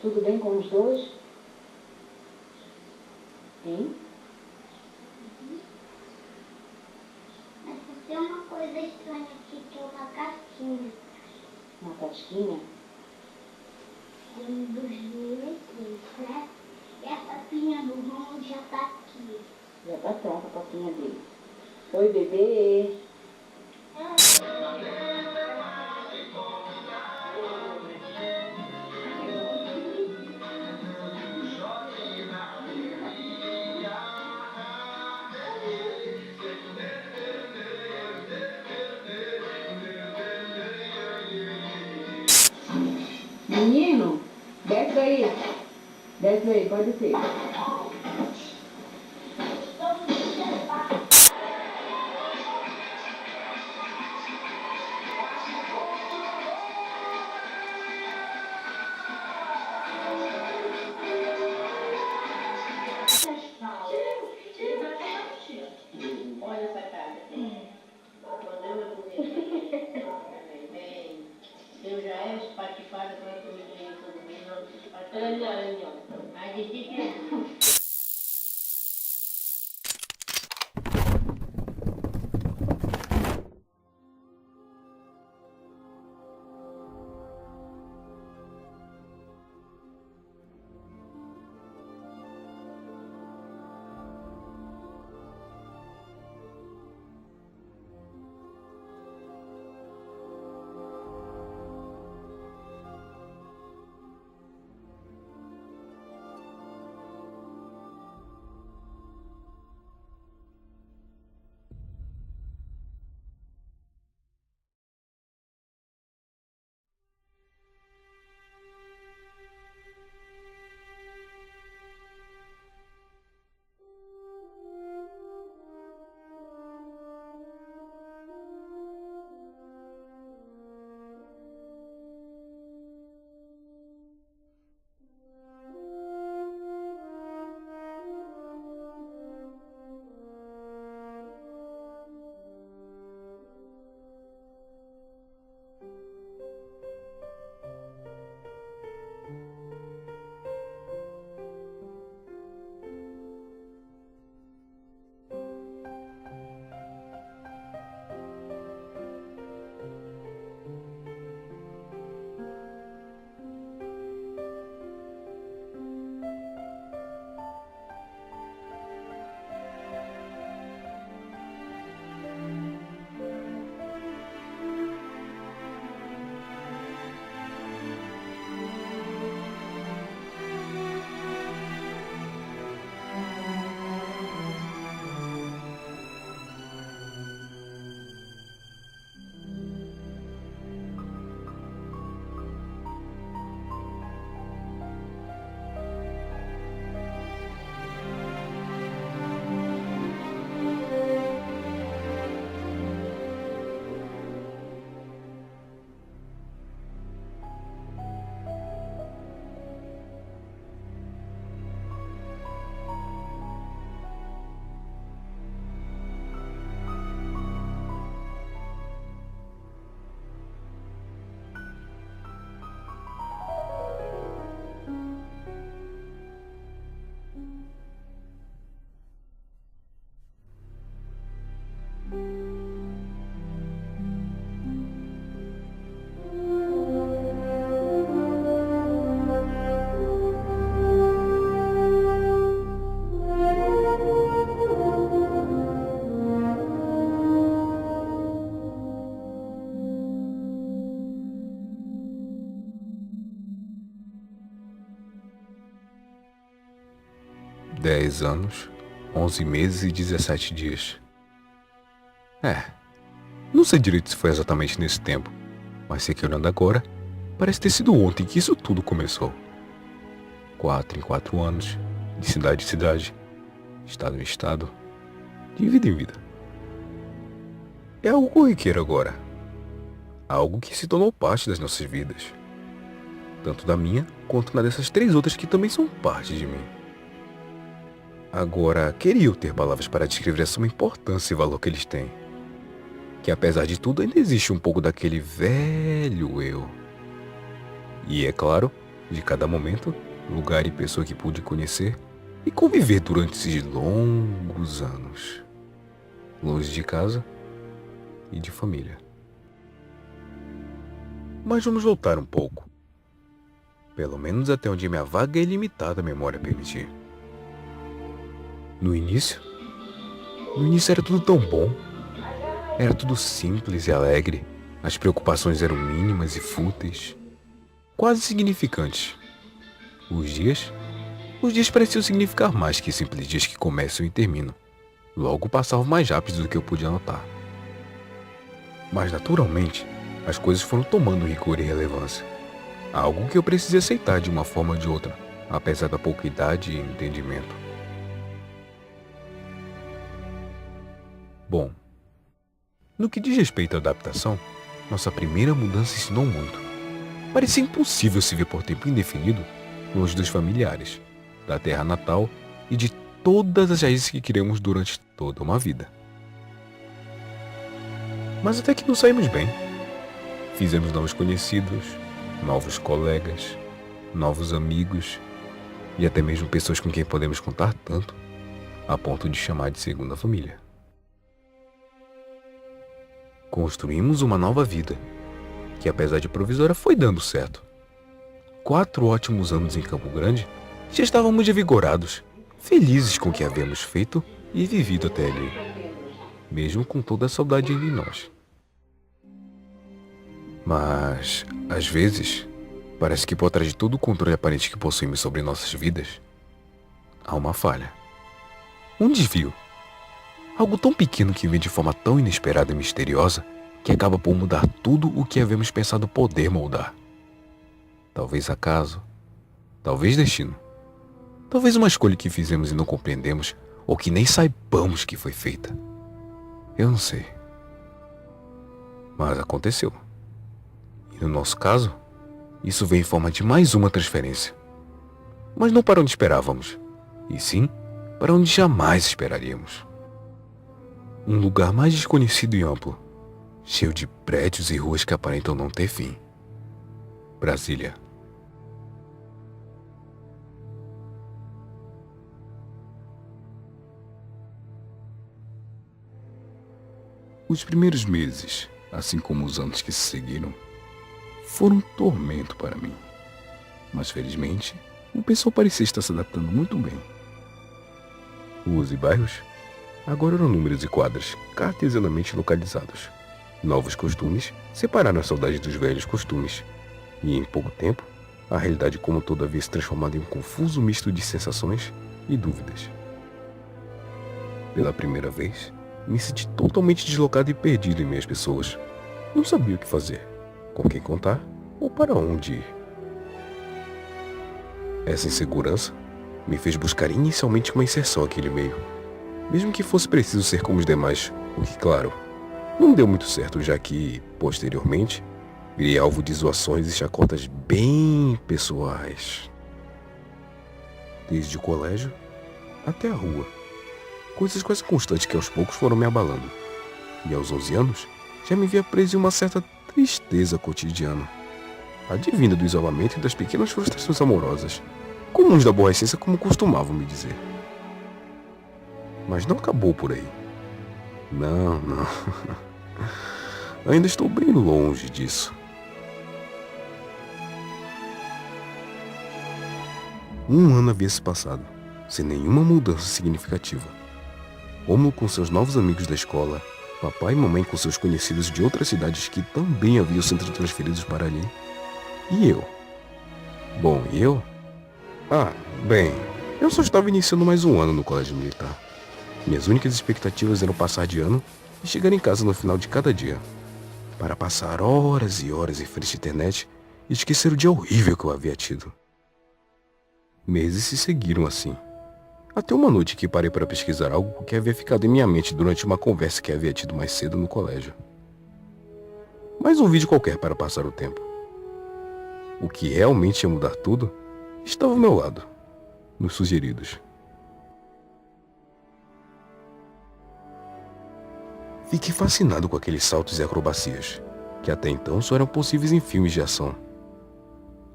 Tudo bem com os dois? Hein? Mas tem uma coisa estranha aqui, que é uma casquinha. Uma casquinha? De 2003, né? E a papinha do Romulo já tá aqui. Já tá pronta a papinha dele. Oi, bebê. Menino, desce daí. Desce daí, pode ser. Olha essa casa. Eu já é espatifada para a comida aí todo mundo. Não. Mas diz que Dez anos, 11 meses e 17 dias. Não sei direito se foi exatamente nesse tempo, mas sei que olhando agora, parece ter sido ontem que isso tudo começou. 4 em 4 anos, de cidade em cidade, estado em estado, de vida em vida. É algo corriqueiro agora. Algo que se tornou parte das nossas vidas. Tanto da minha, quanto na dessas 3 outras que também são parte de mim. Agora, queria eu ter palavras para descrever a suma importância e valor que eles têm. Que apesar de tudo ainda existe um pouco daquele velho eu. E é claro, de cada momento, lugar e pessoa que pude conhecer e conviver durante esses longos anos, longe de casa e de família. Mas vamos voltar um pouco, pelo menos até onde minha vaga e ilimitada memória permitir. No início era tudo tão bom, era tudo simples e alegre, as preocupações eram mínimas e fúteis, quase insignificantes. Os dias pareciam significar mais que simples dias que começam e terminam. Logo passavam mais rápido do que eu podia notar. Mas naturalmente, as coisas foram tomando rigor e relevância. Algo que eu precisei aceitar de uma forma ou de outra, apesar da pouca idade e entendimento. Bom, no que diz respeito à adaptação, nossa primeira mudança ensinou muito. Parecia impossível se ver por tempo indefinido longe dos familiares, da terra natal e de todas as raízes que criamos durante toda uma vida. Mas até que nos saímos bem. Fizemos novos conhecidos, novos colegas, novos amigos e até mesmo pessoas com quem podemos contar tanto, a ponto de chamar de segunda família. Construímos uma nova vida, que apesar de provisória foi dando certo. 4 ótimos anos em Campo Grande, já estávamos revigorados, felizes com o que havíamos feito e vivido até ali, mesmo com toda a saudade ainda em nós. Mas, às vezes, parece que por trás de todo o controle aparente que possuímos sobre nossas vidas, há uma falha. Um desvio. Algo tão pequeno que vem de forma tão inesperada e misteriosa que acaba por mudar tudo o que havíamos pensado poder moldar. Talvez acaso, talvez destino, talvez uma escolha que fizemos e não compreendemos ou que nem saibamos que foi feita. Eu não sei. Mas aconteceu. E no nosso caso, isso veio em forma de mais uma transferência. Mas não para onde esperávamos, e sim para onde jamais esperaríamos. Um lugar mais desconhecido e amplo, cheio de prédios e ruas que aparentam não ter fim. Brasília. Os primeiros meses, assim como os anos que se seguiram, foram um tormento para mim. Mas felizmente, o pessoal parecia estar se adaptando muito bem. Ruas e bairros agora eram números e quadras cartesianamente localizados. Novos costumes separaram a saudade dos velhos costumes. E em pouco tempo, a realidade como toda havia se transformado em um confuso misto de sensações e dúvidas. Pela primeira vez, me senti totalmente deslocado e perdido em meias pessoas. Não sabia o que fazer, com quem contar ou para onde ir. Essa insegurança me fez buscar inicialmente uma inserção àquele meio, mesmo que fosse preciso ser como os demais, o que, claro, não deu muito certo, já que, posteriormente, virei alvo de zoações e chacotas bem pessoais. Desde o colégio até a rua. Coisas quase constantes que aos poucos foram me abalando. E aos 11 anos, já me via preso em uma certa tristeza cotidiana, advinda do isolamento e das pequenas frustrações amorosas, comuns da aborrecência como costumavam me dizer. Mas não acabou por aí. Não. Ainda estou bem longe disso. Um ano havia se passado, sem nenhuma mudança significativa. Rômulo com seus novos amigos da escola, papai e mamãe com seus conhecidos de outras cidades que também haviam sido transferidos para ali. E eu? Bom, e eu? Eu só estava iniciando mais um ano no colégio militar. Minhas únicas expectativas eram passar de ano e chegar em casa no final de cada dia, para passar horas e horas em frente à internet e esquecer o dia horrível que eu havia tido. Meses se seguiram assim, até uma noite que parei para pesquisar algo que havia ficado em minha mente durante uma conversa que havia tido mais cedo no colégio. Mais um vídeo qualquer para passar o tempo. O que realmente ia mudar tudo estava ao meu lado, nos sugeridos. Fiquei fascinado com aqueles saltos e acrobacias, que até então só eram possíveis em filmes de ação.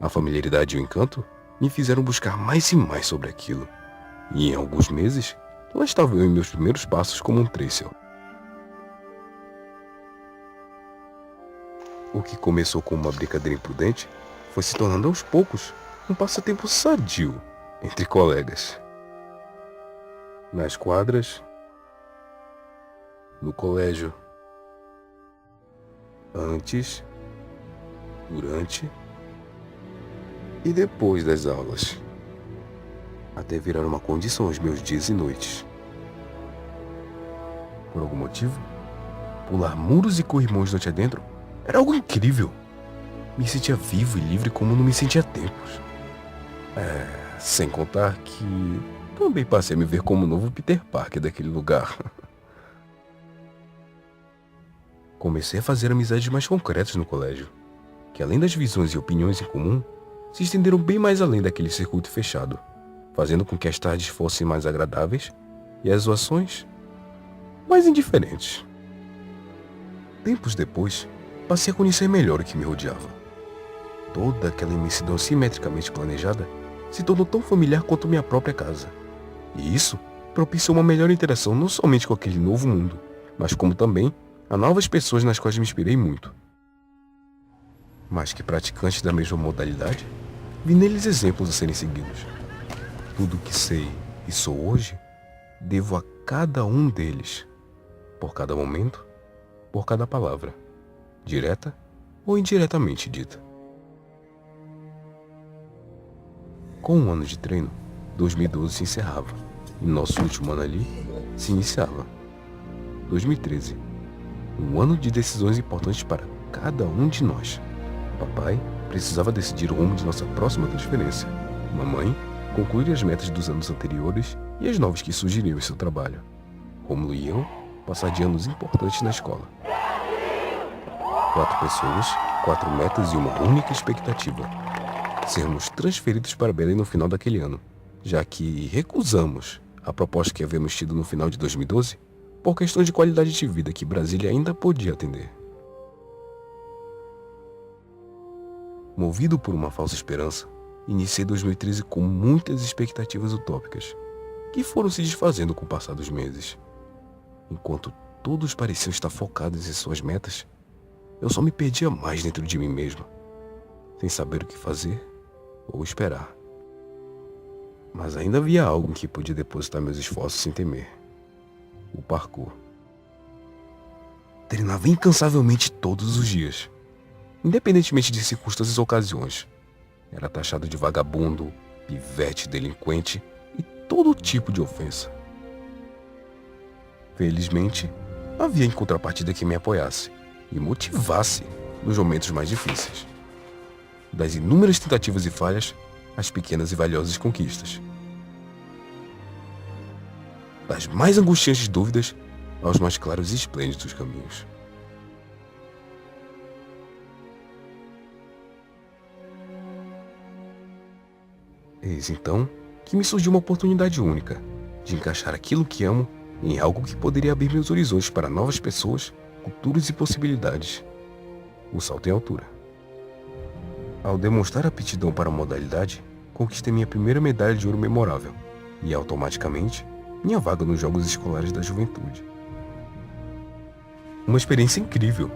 A familiaridade e o encanto me fizeram buscar mais e mais sobre aquilo. E em alguns meses, lá estava eu em meus primeiros passos como um Tressel. O que começou como uma brincadeira imprudente foi se tornando aos poucos um passatempo sadio entre colegas. Nas quadras, no colégio, antes, durante e depois das aulas, até virar uma condição aos meus dias e noites. Por algum motivo, pular muros e corrimões noite adentro era algo incrível. Me sentia vivo e livre como não me sentia há tempos. Sem contar que também passei a me ver como o novo Peter Parker daquele lugar. Comecei a fazer amizades mais concretas no colégio, que além das visões e opiniões em comum, se estenderam bem mais além daquele circuito fechado, fazendo com que as tardes fossem mais agradáveis e as zoações mais indiferentes. Tempos depois, passei a conhecer melhor o que me rodeava. Toda aquela imensidão simetricamente planejada se tornou tão familiar quanto minha própria casa. E isso propiciou uma melhor interação não somente com aquele novo mundo, mas como também a novas pessoas nas quais me inspirei muito. Mais que praticantes da mesma modalidade, vi neles exemplos a serem seguidos. Tudo o que sei e sou hoje, devo a cada um deles, por cada momento, por cada palavra, direta ou indiretamente dita. Com um ano de treino, 2012 se encerrava e nosso último ano ali se iniciava. 2013, um ano de decisões importantes para cada um de nós. Papai precisava decidir o rumo de nossa próxima transferência. Mamãe, concluir as metas dos anos anteriores e as novas que surgiriam em seu trabalho. Rômulo e eu, passar de anos importantes na escola. 4 pessoas, 4 metas e uma única expectativa: sermos transferidos para Belém no final daquele ano, já que recusamos a proposta que havíamos tido no final de 2012 por questão de qualidade de vida que Brasília ainda podia atender. Movido por uma falsa esperança, iniciei 2013 com muitas expectativas utópicas, que foram se desfazendo com o passar dos meses. Enquanto todos pareciam estar focados em suas metas, eu só me perdia mais dentro de mim mesmo, sem saber o que fazer ou esperar. Mas ainda havia algo em que podia depositar meus esforços sem temer: o parkour. Treinava incansavelmente todos os dias, independentemente de circunstâncias ou ocasiões. Era taxado de vagabundo, pivete, delinquente e todo tipo de ofensa. Felizmente, havia em contrapartida quem me apoiasse e motivasse nos momentos mais difíceis. Das inúmeras tentativas e falhas, às pequenas e valiosas conquistas. Das mais angustiantes dúvidas, aos mais claros e esplêndidos caminhos. Eis então que me surgiu uma oportunidade única de encaixar aquilo que amo em algo que poderia abrir meus horizontes para novas pessoas, culturas e possibilidades: o salto em altura. Ao demonstrar aptidão para a modalidade, conquistei minha primeira medalha de ouro memorável e, automaticamente, minha vaga nos Jogos Escolares da Juventude. Uma experiência incrível.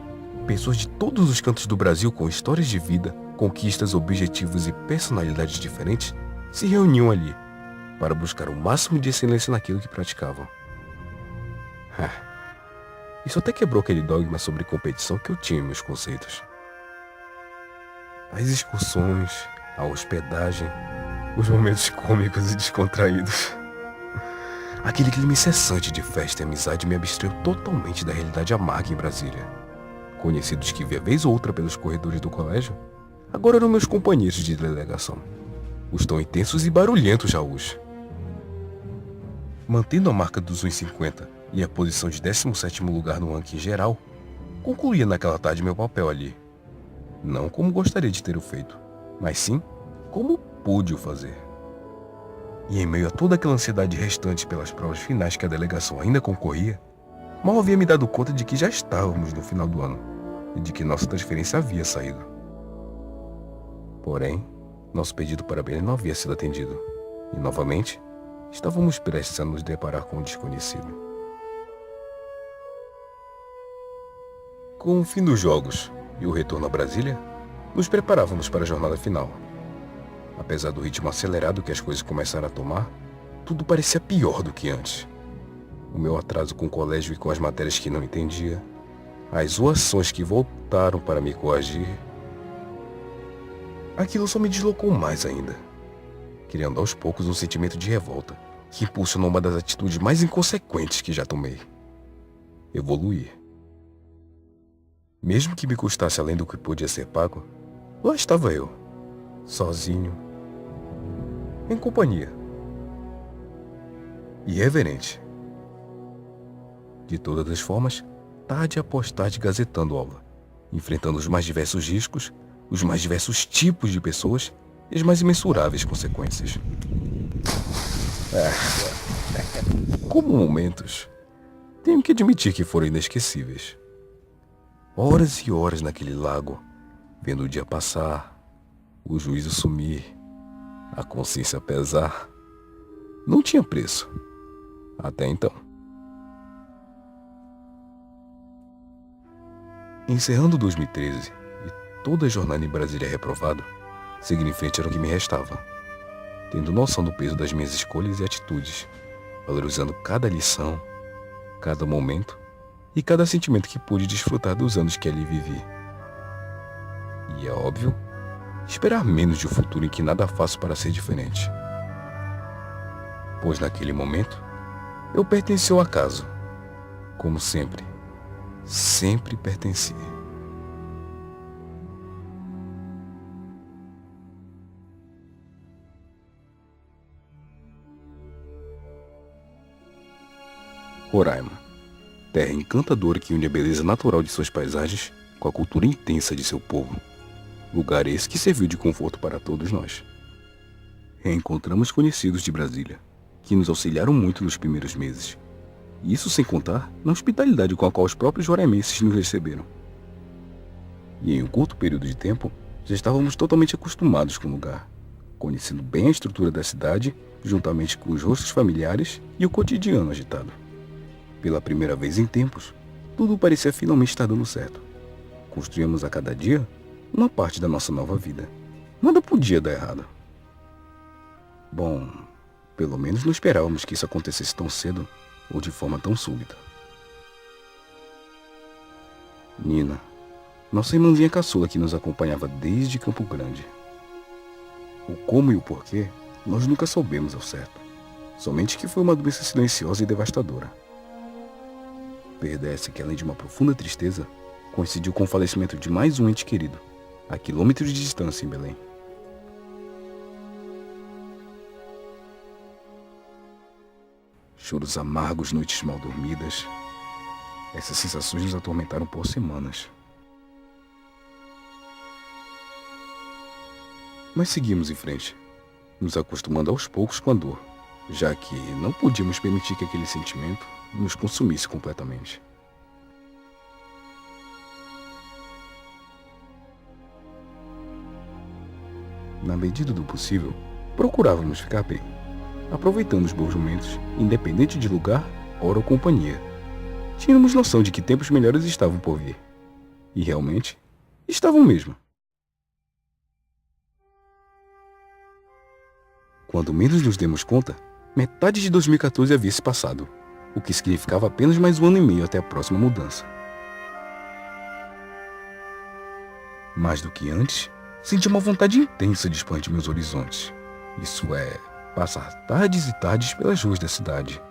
Pessoas de todos os cantos do Brasil com histórias de vida, conquistas, objetivos e personalidades diferentes se reuniam ali para buscar o máximo de excelência naquilo que praticavam. Isso até quebrou aquele dogma sobre competição que eu tinha em meus conceitos. As excursões, a hospedagem, os momentos cômicos e descontraídos. Aquele clima incessante de festa e amizade me abstraiu totalmente da realidade amarga em Brasília. Conhecidos que via vez ou outra pelos corredores do colégio, agora eram meus companheiros de delegação, os tão intensos e barulhentos jaús. Mantendo a marca dos 1,50 e a posição de 17º lugar no ranking geral, concluía naquela tarde meu papel ali. Não como gostaria de ter o feito, mas sim como pude o fazer. E em meio a toda aquela ansiedade restante pelas provas finais que a delegação ainda concorria, mal havia me dado conta de que já estávamos no final do ano e de que nossa transferência havia saído. Porém, Nosso pedido para Belém não havia sido atendido. E novamente, estávamos prestes a nos deparar com o desconhecido. Com o fim dos jogos e o retorno a Brasília, nos preparávamos para a jornada final. Apesar do ritmo acelerado que as coisas começaram a tomar, tudo parecia pior do que antes. O meu atraso com o colégio e com as matérias que não entendia, as zoações que voltaram para me coagir. Aquilo só me deslocou mais ainda, criando aos poucos um sentimento de revolta que impulsionou uma das atitudes mais inconsequentes que já tomei: evoluir. Mesmo que me custasse além do que podia ser pago, lá estava eu, sozinho, em companhia, irreverente. De todas as formas, tarde após tarde gazetando aula, enfrentando os mais diversos riscos, os mais diversos tipos de pessoas e as mais imensuráveis consequências. Como momentos, tenho que admitir que foram inesquecíveis. Horas e horas naquele lago, vendo o dia passar, o juízo sumir, a consciência pesar, não tinha preço. Até então. Encerrando 2013 e toda a jornada em Brasília reprovado, seguir em frente era o que me restava, tendo noção do peso das minhas escolhas e atitudes, valorizando cada lição, cada momento e cada sentimento que pude desfrutar dos anos que ali vivi. E é óbvio, esperar menos de um futuro em que nada faço para ser diferente. Pois naquele momento, eu pertenci ao acaso, como sempre pertenci. Roraima, terra encantadora que une a beleza natural de suas paisagens com a cultura intensa de seu povo. Lugar esse que serviu de conforto para todos nós. Reencontramos conhecidos de Brasília, que nos auxiliaram muito nos primeiros meses. Isso sem contar na hospitalidade com a qual os próprios roraimenses nos receberam. E em um curto período de tempo, já estávamos totalmente acostumados com o lugar, conhecendo bem a estrutura da cidade, juntamente com os rostos familiares e o cotidiano agitado. Pela primeira vez em tempos, tudo parecia finalmente estar dando certo. Construíamos a cada dia uma parte da nossa nova vida. Nada podia dar errado. Bom, pelo menos não esperávamos que isso acontecesse tão cedo ou de forma tão súbita. Nina, nossa irmãzinha caçula que nos acompanhava desde Campo Grande. O como e o porquê nós nunca soubemos ao certo. Somente que foi uma doença silenciosa e devastadora. Perda essa que, além de uma profunda tristeza, coincidiu com o falecimento de mais um ente querido, a quilômetros de distância em Belém. Choros amargos, noites mal dormidas. Essas sensações nos atormentaram por semanas. Mas seguimos em frente, nos acostumando aos poucos com a dor, já que não podíamos permitir que aquele sentimento nos consumisse completamente. Na medida do possível, procurávamos ficar bem, aproveitando os bons momentos, independente de lugar, hora ou companhia. Tínhamos noção de que tempos melhores estavam por vir. E realmente, estavam mesmo. Quando menos nos demos conta, metade de 2014 havia se passado, o que significava apenas mais um ano e meio até a próxima mudança. Mais do que antes, senti uma vontade intensa de expandir meus horizontes. Isso é, passar tardes e tardes pelas ruas da cidade,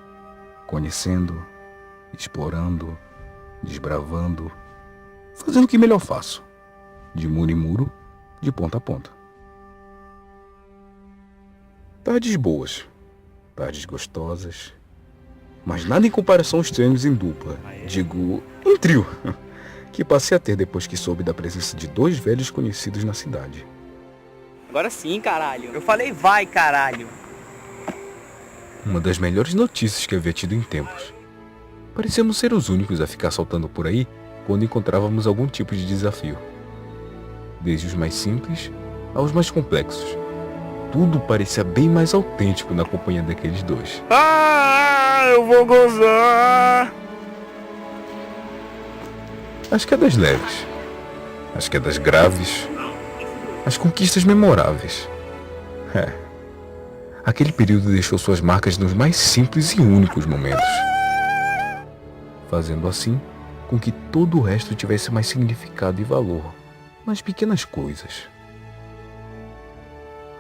conhecendo, explorando, desbravando, fazendo o que melhor faço, de muro em muro, de ponta a ponta. Tardes boas, tardes gostosas, mas nada em comparação aos treinos em dupla, digo, em trio, que passei a ter depois que soube da presença de dois velhos conhecidos na cidade. Agora sim, caralho. Eu falei vai, caralho. Uma das melhores notícias que havia tido em tempos. Parecíamos ser os únicos a ficar saltando por aí quando encontrávamos algum tipo de desafio. Desde os mais simples aos mais complexos, tudo parecia bem mais autêntico na companhia daqueles dois. Eu vou gozar. As quedas leves, as quedas graves, as conquistas memoráveis. Aquele período deixou suas marcas nos mais simples e únicos momentos, fazendo assim com que todo o resto tivesse mais significado e valor nas pequenas coisas.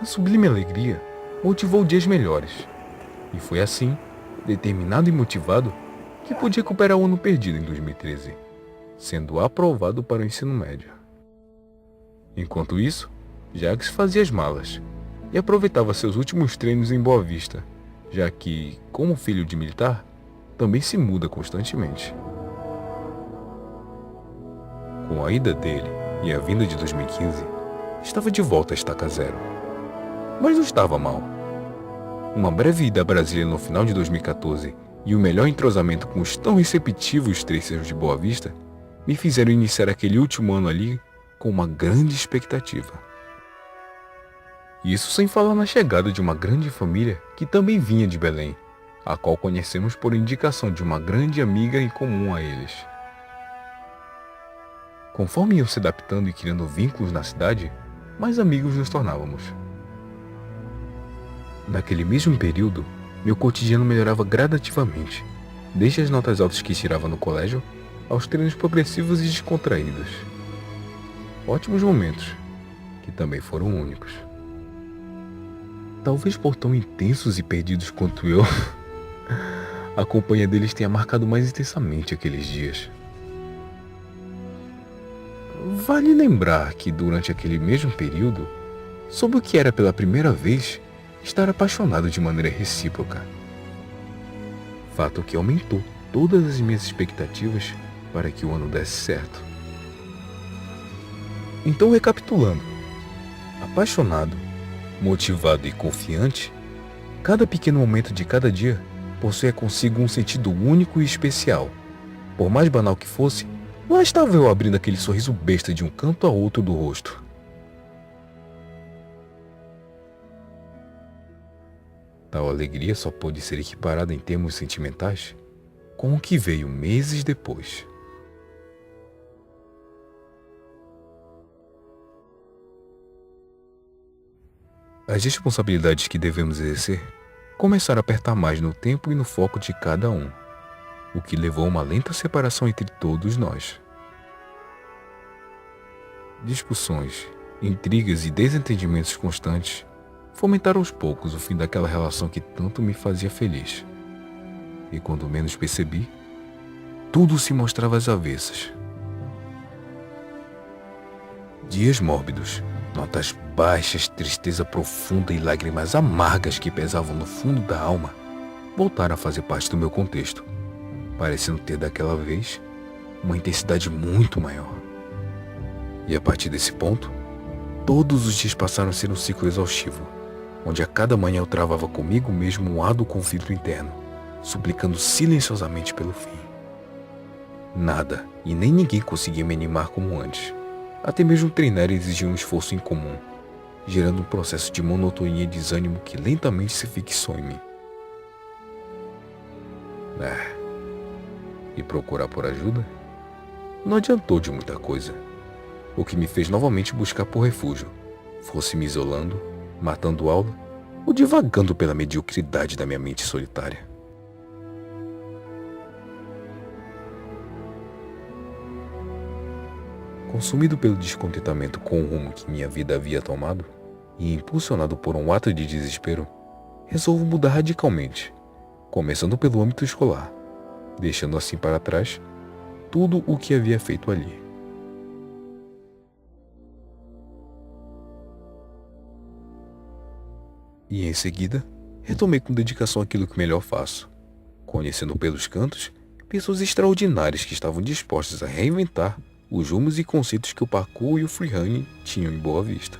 A sublime alegria motivou dias melhores, e foi assim, determinado e motivado, que pude recuperar o ano perdido em 2013, sendo aprovado para o ensino médio. Enquanto isso, Jacques fazia as malas e aproveitava seus últimos treinos em Boa Vista, já que, como filho de militar, também se muda constantemente. Com a ida dele e a vinda de 2015, estava de volta a estaca zero. Mas não estava mal. Uma breve ida a Brasília no final de 2014 e o melhor entrosamento com os tão receptivos terceiros de Boa Vista me fizeram iniciar aquele último ano ali com uma grande expectativa. Isso sem falar na chegada de uma grande família que também vinha de Belém, a qual conhecemos por indicação de uma grande amiga em comum a eles. Conforme iam se adaptando e criando vínculos na cidade, mais amigos nos tornávamos. Naquele mesmo período, meu cotidiano melhorava gradativamente, desde as notas altas que tirava no colégio, aos treinos progressivos e descontraídos. Ótimos momentos, que também foram únicos. Talvez por tão intensos e perdidos quanto eu, a companhia deles tenha marcado mais intensamente aqueles dias. Vale lembrar que durante aquele mesmo período, soube o que era pela primeira vez estar apaixonado de maneira recíproca. Fato que aumentou todas as minhas expectativas para que o ano desse certo. Então, recapitulando, apaixonado, motivado e confiante, cada pequeno momento de cada dia possuía consigo um sentido único e especial. Por mais banal que fosse, lá estava eu abrindo aquele sorriso besta de um canto a outro do rosto. Tal alegria só pôde ser equiparada em termos sentimentais com o que veio meses depois. As responsabilidades que devemos exercer começaram a apertar mais no tempo e no foco de cada um, o que levou a uma lenta separação entre todos nós. Discussões, intrigas e desentendimentos constantes fomentaram aos poucos o fim daquela relação que tanto me fazia feliz. E quando menos percebi, tudo se mostrava às avessas. Dias mórbidos, notas baixas, tristeza profunda e lágrimas amargas que pesavam no fundo da alma voltaram a fazer parte do meu contexto, parecendo ter daquela vez uma intensidade muito maior. E a partir desse ponto, todos os dias passaram a ser um ciclo exaustivo, onde a cada manhã eu travava comigo mesmo um árduo conflito interno, suplicando silenciosamente pelo fim. Nada e nem ninguém conseguia me animar como antes. Até mesmo treinar exigia um esforço incomum, gerando um processo de monotonia e desânimo que lentamente se fixou em mim. E procurar por ajuda? Não adiantou de muita coisa. O que me fez novamente buscar por refúgio, fosse me isolando, matando aula ou divagando pela mediocridade da minha mente solitária. Consumido pelo descontentamento com o rumo que minha vida havia tomado e impulsionado por um ato de desespero, resolvo mudar radicalmente, começando pelo âmbito escolar, deixando assim para trás tudo o que havia feito ali. E em seguida, retomei com dedicação aquilo que melhor faço, conhecendo pelos cantos pessoas extraordinárias que estavam dispostas a reinventar os rumos e conceitos que o parkour e o freerunning tinham em Boa Vista.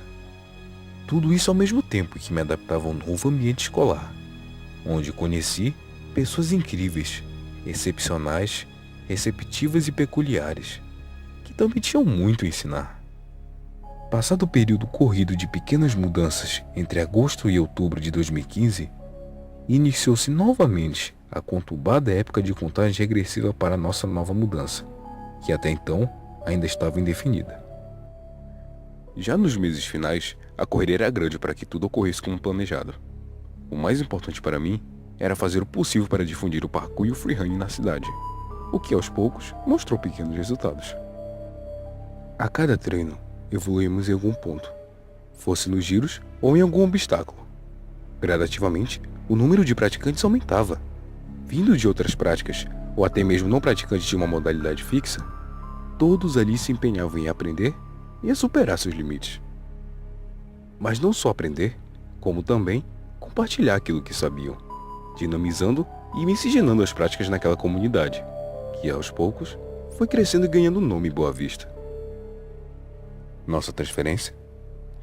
Tudo isso ao mesmo tempo que me adaptava a um novo ambiente escolar, onde conheci pessoas incríveis, excepcionais, receptivas e peculiares, que também tinham muito a ensinar. Passado o período corrido de pequenas mudanças entre agosto e outubro de 2015, iniciou-se novamente a conturbada época de contagem regressiva para a nossa nova mudança, que até então ainda estava indefinida. Já nos meses finais, a correria era grande para que tudo ocorresse como planejado. O mais importante para mim era fazer o possível para difundir o parkour e o freerunning na cidade, o que aos poucos mostrou pequenos resultados. A cada treino, evoluímos em algum ponto, fosse nos giros ou em algum obstáculo. Gradativamente, o número de praticantes aumentava. Vindo de outras práticas, ou até mesmo não praticantes de uma modalidade fixa, todos ali se empenhavam em aprender e a superar seus limites. Mas não só aprender, como também compartilhar aquilo que sabiam, dinamizando e miscigenando as práticas naquela comunidade, que aos poucos foi crescendo e ganhando nome em Boa Vista. Nossa transferência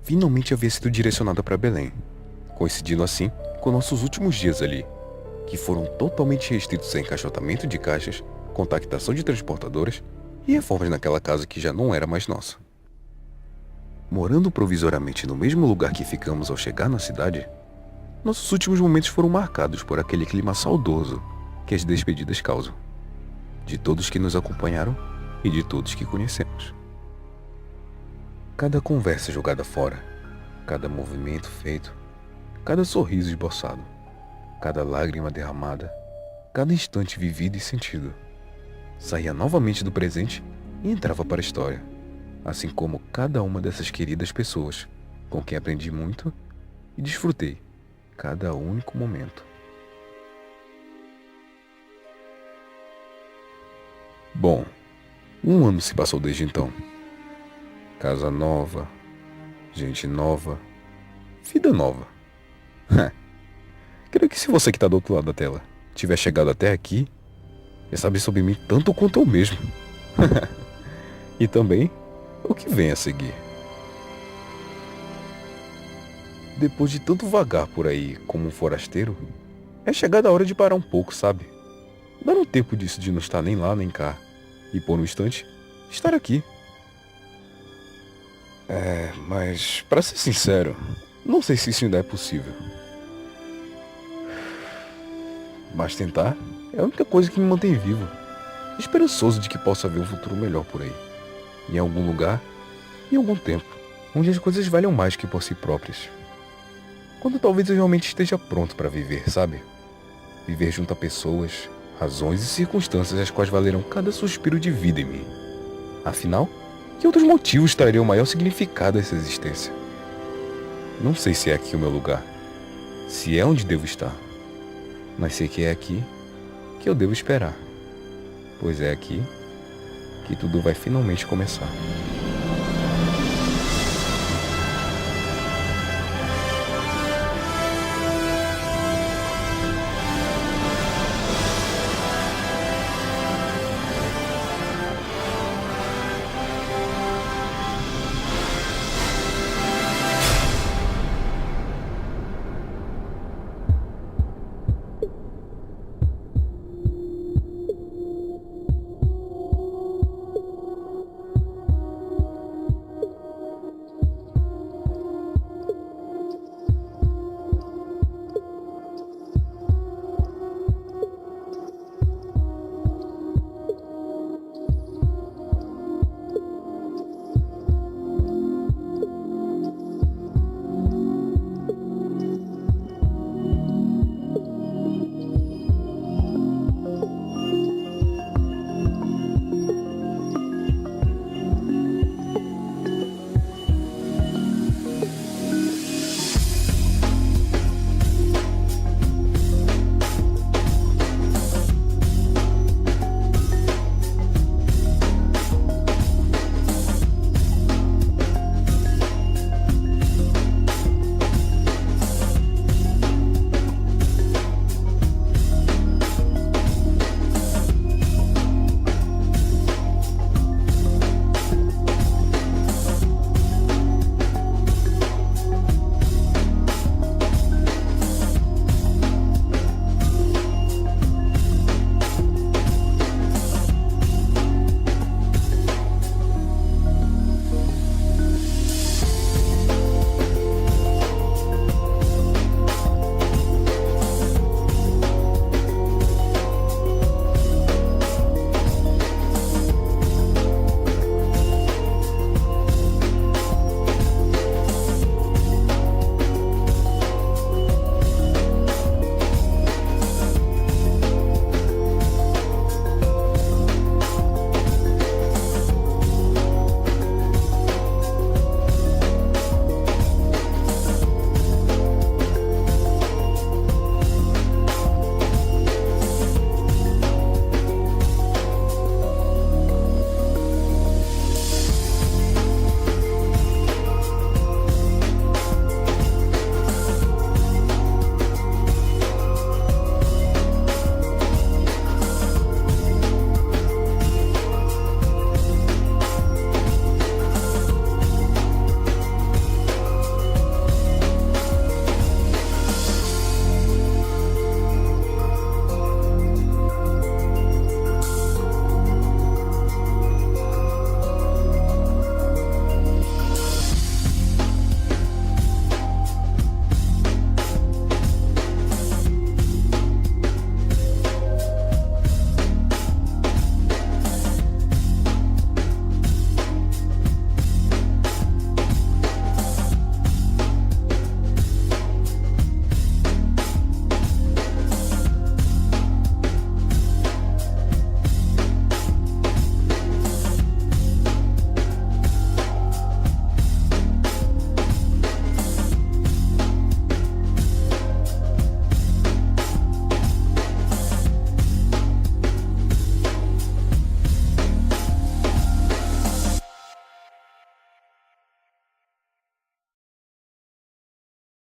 finalmente havia sido direcionada para Belém, coincidindo assim com nossos últimos dias ali, que foram totalmente restritos a encaixotamento de caixas, contactação de transportadoras e reformas naquela casa que já não era mais nossa. Morando provisoriamente no mesmo lugar que ficamos ao chegar na cidade, nossos últimos momentos foram marcados por aquele clima saudoso que as despedidas causam, de todos que nos acompanharam e de todos que conhecemos. Cada conversa jogada fora, cada movimento feito, cada sorriso esboçado, cada lágrima derramada, cada instante vivido e sentido, saía novamente do presente e entrava para a história, assim como cada uma dessas queridas pessoas, com quem aprendi muito e desfrutei cada único momento. Bom, um ano se passou desde então. Casa nova, gente nova, vida nova. Creio que se você que está do outro lado da tela tiver chegado até aqui, já sabe sobre mim tanto quanto eu mesmo. E também o que vem a seguir. Depois de tanto vagar por aí como um forasteiro, é chegada a hora de parar um pouco, sabe? Dar um tempo disso de não estar nem lá nem cá, e por um instante, estar aqui. Mas pra ser sincero, não sei se isso ainda é possível. Mas tentar é a única coisa que me mantém vivo, esperançoso de que possa haver um futuro melhor por aí, em algum lugar, em algum tempo, onde as coisas valham mais que por si próprias. Quando talvez eu realmente esteja pronto para viver, sabe? Viver junto a pessoas, razões e circunstâncias as quais valerão cada suspiro de vida em mim. Afinal, que outros motivos trariam maior significado a essa existência? Não sei se é aqui o meu lugar, se é onde devo estar, mas sei que é aqui que eu devo esperar, pois é aqui que tudo vai finalmente começar.